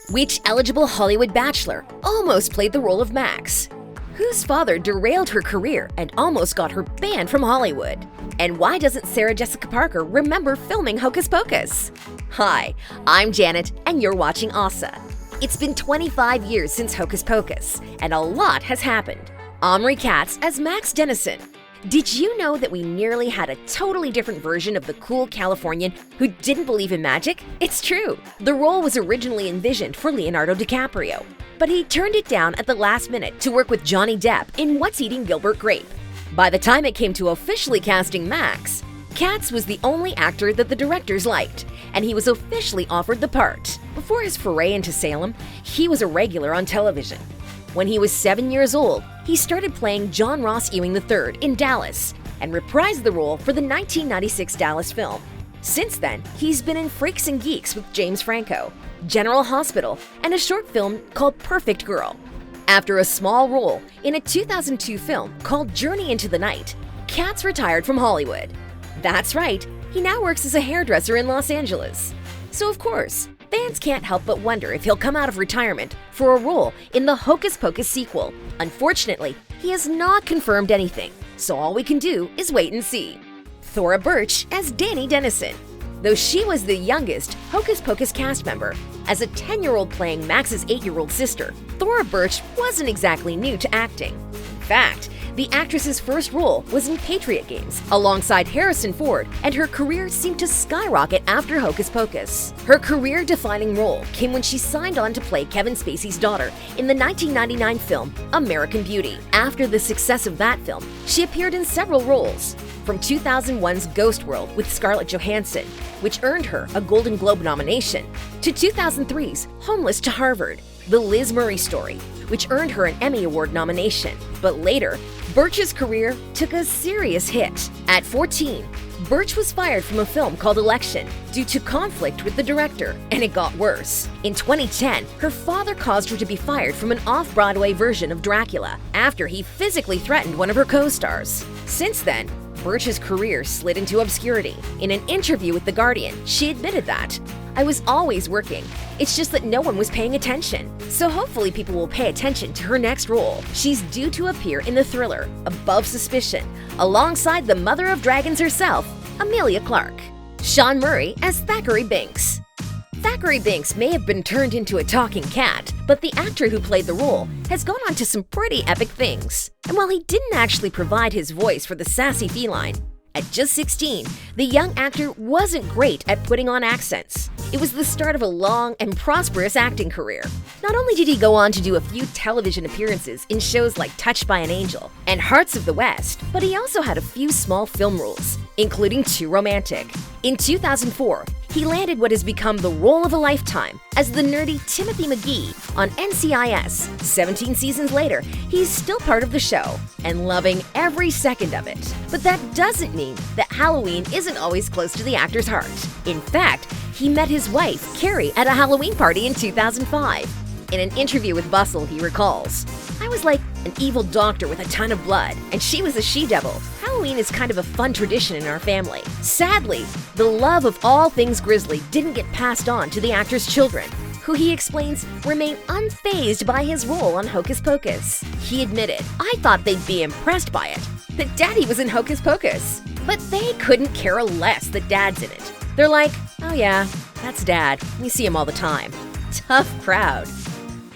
Which eligible Hollywood bachelor almost played the role of Max? Whose father derailed her career and almost got her banned from Hollywood? And why doesn't Sarah Jessica Parker remember filming Hocus Pocus? Hi, I'm Janet, and you're watching OSSA. It's been 25 years since Hocus Pocus, and a lot has happened. Omri Katz as Max Dennison. Did you know that we nearly had a totally different version of the cool Californian who didn't believe in magic? It's true. The role was originally envisioned for Leonardo DiCaprio, but he turned it down at the last minute to work with Johnny Depp in What's Eating Gilbert Grape. By the time it came to officially casting Max, Katz was the only actor that the directors liked, and he was officially offered the part. Before his foray into Salem, he was a regular on television. When he was 7 years old, he started playing John Ross Ewing III in Dallas and reprised the role for the 1996 Dallas film. Since then, he's been in Freaks and Geeks with James Franco, General Hospital, and a short film called Perfect Girl. After a small role in a 2002 film called Journey into the Night, Katz retired from Hollywood. That's right, he now works as a hairdresser in Los Angeles. So of course, fans can't help but wonder if he'll come out of retirement for a role in the Hocus Pocus sequel. Unfortunately, he has not confirmed anything, so all we can do is wait and see. Thora Birch as Dani Dennison. Though she was the youngest Hocus Pocus cast member, as a 10-year-old playing Max's 8-year-old sister, Thora Birch wasn't exactly new to acting. In fact, the actress's first role was in Patriot Games alongside Harrison Ford, and her career seemed to skyrocket after Hocus Pocus. Her career-defining role came when she signed on to play Kevin Spacey's daughter in the 1999 film American Beauty. After the success of that film, she appeared in several roles, from 2001's Ghost World with Scarlett Johansson, which earned her a Golden Globe nomination, to 2003's Homeless to Harvard, The Liz Murray Story, which earned her an Emmy Award nomination. But later, Birch's career took a serious hit. At 14, Birch was fired from a film called Election due to conflict with the director, and it got worse. In 2010, her father caused her to be fired from an off-Broadway version of Dracula after he physically threatened one of her co-stars. Since then, Birch's career slid into obscurity. In an interview with The Guardian, she admitted that, "I was always working. It's just that no one was paying attention. So hopefully people will pay attention to her next role." She's due to appear in the thriller Above Suspicion, alongside the mother of dragons herself, Emilia Clarke. Sean Murray as Thackery Binx. Thackery Binx may have been turned into a talking cat, but the actor who played the role has gone on to some pretty epic things. And while he didn't actually provide his voice for the sassy feline, at just 16, the young actor wasn't great at putting on accents. It was the start of a long and prosperous acting career. Not only did he go on to do a few television appearances in shows like Touched by an Angel and Hearts of the West, but he also had a few small film roles, including Too Romantic. In 2004, he landed what has become the role of a lifetime as the nerdy Timothy McGee on NCIS. 17 seasons later, he's still part of the show and loving every second of it. But that doesn't mean that Halloween isn't always close to the actor's heart. In fact, he met his wife, Carrie, at a Halloween party in 2005. In an interview with Bustle, he recalls, "I was like an evil doctor with a ton of blood, and she was a she-devil. Halloween is kind of a fun tradition in our family." Sadly, the love of all things grisly didn't get passed on to the actor's children, who he explains remain unfazed by his role on Hocus Pocus. He admitted, "I thought they'd be impressed by it, that Daddy was in Hocus Pocus. But they couldn't care less that Dad's in it. They're like, oh yeah, that's Dad. We see him all the time." Tough crowd.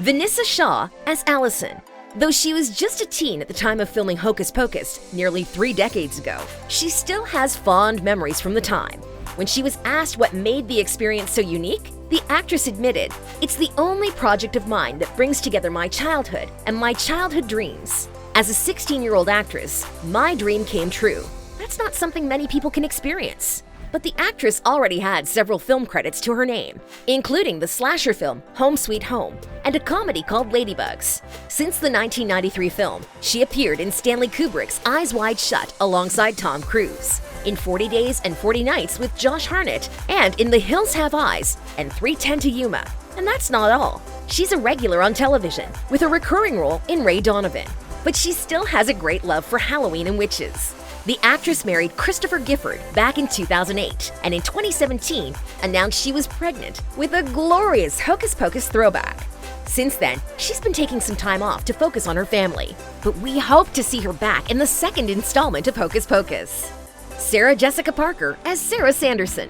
Vinessa Shaw as Allison. Though she was just a teen at the time of filming Hocus Pocus nearly 3 decades ago, she still has fond memories from the time. When she was asked what made the experience so unique, the actress admitted, "It's the only project of mine that brings together my childhood and my childhood dreams. As a 16-year-old actress, my dream came true. That's not something many people can experience." But the actress already had several film credits to her name, including the slasher film Home Sweet Home and a comedy called Ladybugs. Since the 1993 film, she appeared in Stanley Kubrick's Eyes Wide Shut alongside Tom Cruise, in 40 Days and 40 Nights with Josh Hartnett, and in The Hills Have Eyes and 3:10 to Yuma. And that's not all. She's a regular on television, with a recurring role in Ray Donovan. But she still has a great love for Halloween and witches. The actress married Christopher Gifford back in 2008, and in 2017 announced she was pregnant with a glorious Hocus Pocus throwback. Since then, she's been taking some time off to focus on her family, but we hope to see her back in the second installment of Hocus Pocus. Sarah Jessica Parker as Sarah Sanderson.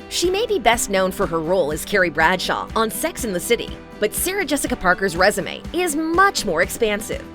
She may be best known for her role as Carrie Bradshaw on Sex and the City, but Sarah Jessica Parker's resume is much more expansive.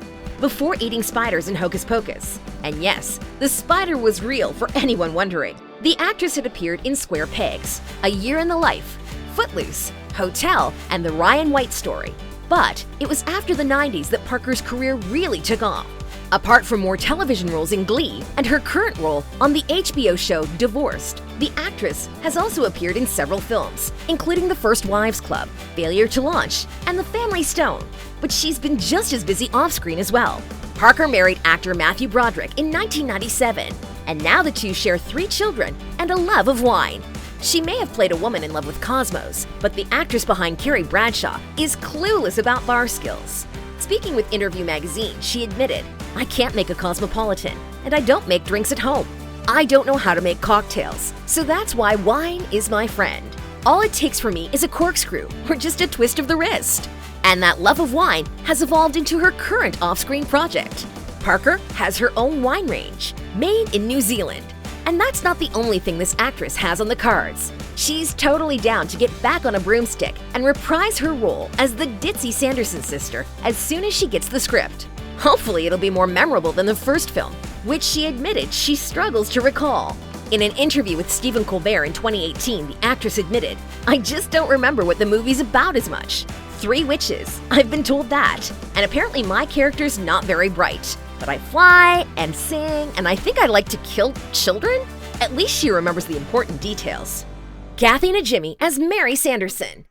Before eating spiders in Hocus Pocus, and yes, the spider was real for anyone wondering, the actress had appeared in Square Pegs, A Year in the Life, Footloose, Hotel, and The Ryan White Story. But it was after the 90s that Parker's career really took off. Apart from more television roles in Glee and her current role on the HBO show Divorced, the actress has also appeared in several films, including The First Wives Club, Failure to Launch, and The Family Stone. But she's been just as busy off-screen as well. Parker married actor Matthew Broderick in 1997, and now the two share 3 children and a love of wine. She may have played a woman in love with Cosmos, but the actress behind Carrie Bradshaw is clueless about bar skills. Speaking with Interview magazine, she admitted, "I can't make a cosmopolitan, and I don't make drinks at home. I don't know how to make cocktails, so that's why wine is my friend. All it takes for me is a corkscrew or just a twist of the wrist." And that love of wine has evolved into her current off-screen project. Parker has her own wine range, made in New Zealand. And that's not the only thing this actress has on the cards. She's totally down to get back on a broomstick and reprise her role as the ditzy Sanderson sister as soon as she gets the script. Hopefully it'll be more memorable than the first film, which she admitted she struggles to recall. In an interview with Stephen Colbert in 2018, the actress admitted, "I just don't remember what the movie's about as much. 3 witches, I've been told that, and apparently my character's not very bright. But I fly and sing, and I think I like to kill children?" At least she remembers the important details. Kathy Najimy as Mary Sanderson.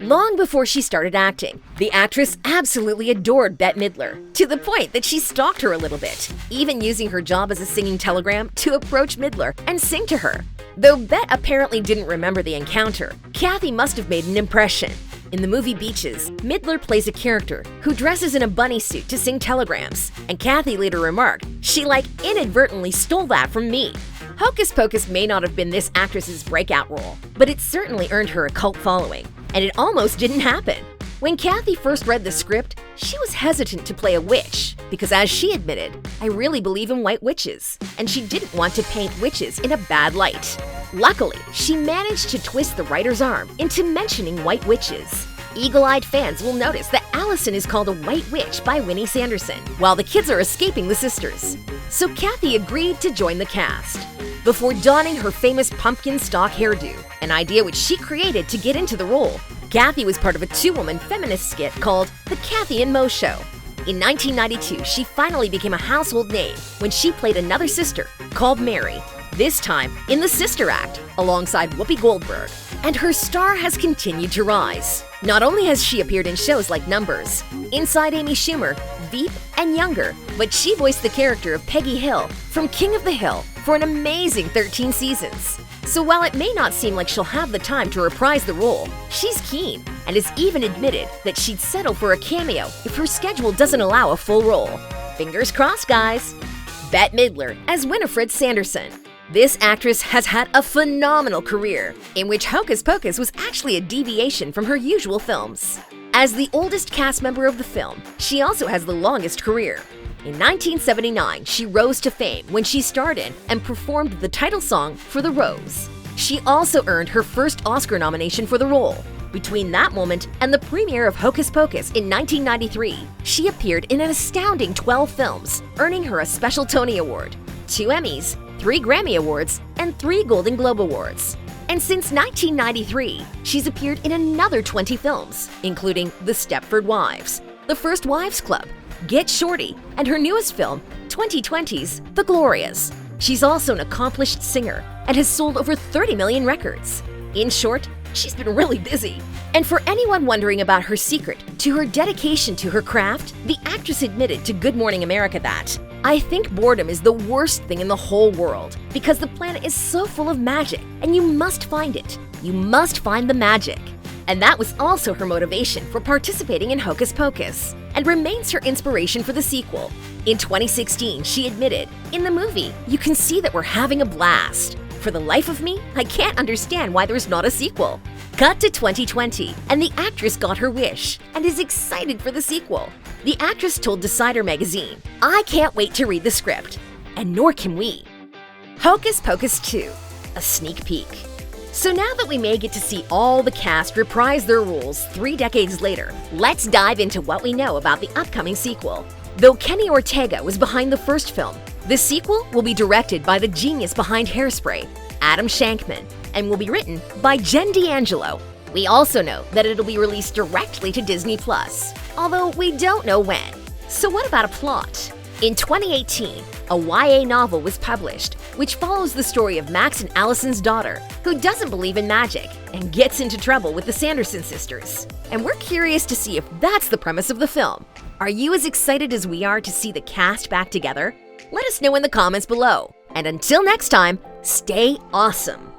Long before she started acting, the actress absolutely adored Bette Midler, to the point that she stalked her a little bit, even using her job as a singing telegram to approach Midler and sing to her. Though Bette apparently didn't remember the encounter, Kathy must have made an impression. In the movie Beaches, Midler plays a character who dresses in a bunny suit to sing telegrams, and Kathy later remarked, "She inadvertently stole that from me." Hocus Pocus may not have been this actress's breakout role, but it certainly earned her a cult following, and it almost didn't happen. When Kathy first read the script, she was hesitant to play a witch, because as she admitted, "I really believe in white witches," and she didn't want to paint witches in a bad light. Luckily, she managed to twist the writer's arm into mentioning white witches. Eagle-eyed fans will notice that Allison is called a white witch by Winnie Sanderson, while the kids are escaping the sisters. So Kathy agreed to join the cast. Before donning her famous pumpkin stalk hairdo, an idea which she created to get into the role, Kathy was part of a 2-woman feminist skit called The Kathy and Mo Show. In 1992, she finally became a household name when she played another sister called Mary, this time in the Sister Act, alongside Whoopi Goldberg. And her star has continued to rise. Not only has she appeared in shows like Numbers, Inside Amy Schumer, Veep, and Younger, but she voiced the character of Peggy Hill from King of the Hill for an amazing 13 seasons. So while it may not seem like she'll have the time to reprise the role, she's keen and has even admitted that she'd settle for a cameo if her schedule doesn't allow a full role. Fingers crossed, guys! Bette Midler as Winifred Sanderson. This actress has had a phenomenal career, in which Hocus Pocus was actually a deviation from her usual films. As the oldest cast member of the film, she also has the longest career. In 1979, she rose to fame when she starred in and performed the title song for The Rose. She also earned her first Oscar nomination for the role. Between that moment and the premiere of Hocus Pocus in 1993, she appeared in an astounding 12 films, earning her a special Tony Award, 2 Emmys, 3 Grammy Awards, and 3 Golden Globe Awards. And since 1993, she's appeared in another 20 films, including The Stepford Wives, The First Wives Club, Get Shorty, and her newest film, 2020's The Glorias. She's also an accomplished singer and has sold over 30 million records. In short, she's been really busy. And for anyone wondering about her secret to her dedication to her craft, the actress admitted to Good Morning America that, "I think boredom is the worst thing in the whole world because the planet is so full of magic and you must find it. You must find the magic." And that was also her motivation for participating in Hocus Pocus, and remains her inspiration for the sequel. In 2016, she admitted, "In the movie, you can see that we're having a blast. For the life of me, I can't understand why there's not a sequel." Cut to 2020, and the actress got her wish and is excited for the sequel. The actress told Decider magazine, "I can't wait to read the script, and nor can we." Hocus Pocus 2, a sneak peek. So now that we may get to see all the cast reprise their roles 3 decades later, let's dive into what we know about the upcoming sequel. Though Kenny Ortega was behind the first film, the sequel will be directed by the genius behind Hairspray, Adam Shankman, and will be written by Jen D'Angelo. We also know that it'll be released directly to Disney+, although we don't know when. So what about a plot? In 2018, a YA novel was published, which follows the story of Max and Allison's daughter, who doesn't believe in magic and gets into trouble with the Sanderson sisters. And we're curious to see if that's the premise of the film. Are you as excited as we are to see the cast back together? Let us know in the comments below. And until next time, stay awesome!